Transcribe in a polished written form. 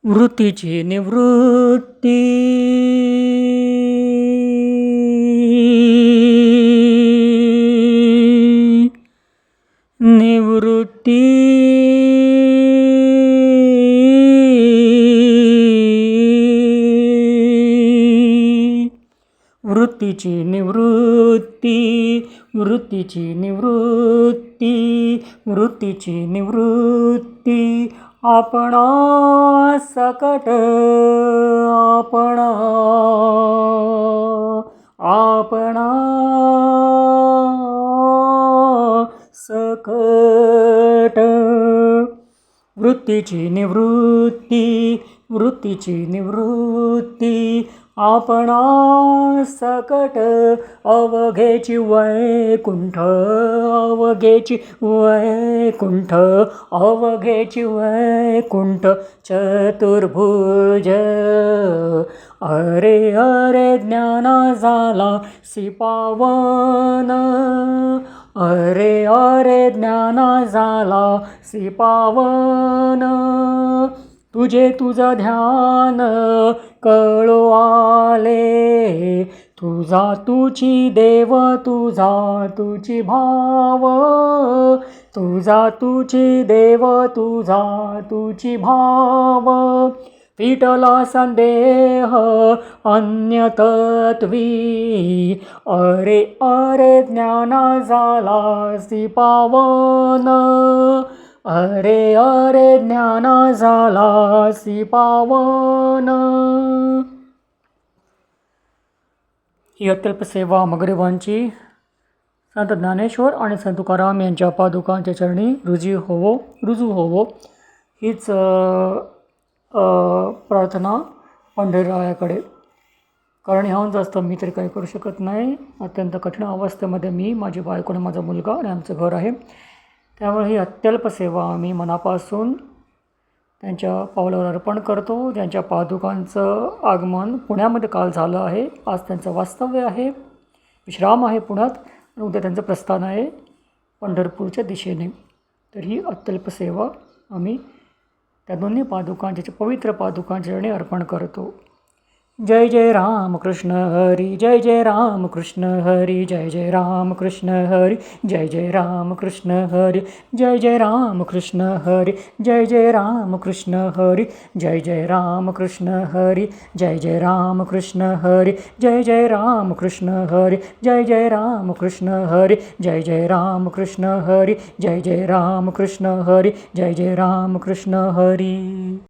वृत्तीची निवृत्ती निवृत्ती वृत्तीची निवृत्ती वृत्तीची निवृत्ती वृत्तीची निवृत्ती आपणा सकट आपणा सकट वृत्तीची निवृत्ती वृत्तीची निवृत्ती आपणा सकट अवघेची वैकुंठ अवघेची वैकुंठ अवघेची वैकुंठ चतुर्भुज अरे अरे ज्ञाना झाला सिपावन अरे अरे ज्ञाना झाला सिपावन तुझे तुझं ध्यान कळो आले तुझा तुझी देव तुझा तुझी भाव तुझा तुझी देव तुझा तुझी भाव फिटला संदेह अन्यतत्वी अरे अरे ज्ञाना झाला सिपावन अरे अरे ज्ञाना झाला सिपावन ही अत्यल्प सेवा मगरेवांची संत ज्ञानेश्वर आणि संत तुकाराम यांच्या पादुकांच्या चरणी रुजू होवो हीच प्रार्थना पंढरीरायाकडे. कारण ह्याहून जास्त मी तरी काही करू शकत नाही. अत्यंत कठीण अवस्थेमध्ये मी, माझी बायको आणि माझा मुलगा आणि आमचं घर आहे. त्यामुळे ही अत्यल्प सेवा आम्ही मनापासून त्यांच्या पावलावर अर्पण करतो. त्यांच्या पादुकांचं आगमन पुण्यामध्ये काल झालं आहे. आज त्यांचं वास्तव्य आहे, विश्राम आहे पुण्यात आणि उद्या त्यांचं प्रस्थान आहे पंढरपूरच्या दिशेने. तर ही अत्यल्प सेवा आम्ही त्या दोन्ही पादुकांच्या पवित्र पादुकांच्या चरणी अर्पण करतो. जय जय राम कृष्ण हरी जय जय राम कृष्ण हरी जय जय राम कृष्ण हरी जय जय राम कृष्ण हरी जय जय राम कृष्ण हरी जय जय राम कृष्ण हरी जय जय राम कृष्ण हरी जय जय राम कृष्ण हरी जय जय राम कृष्ण हरी जय जय राम कृष्ण हरी जय जय राम कृष्ण हरी जय जय राम कृष्ण हरी जय जय राम कृष्ण हरी.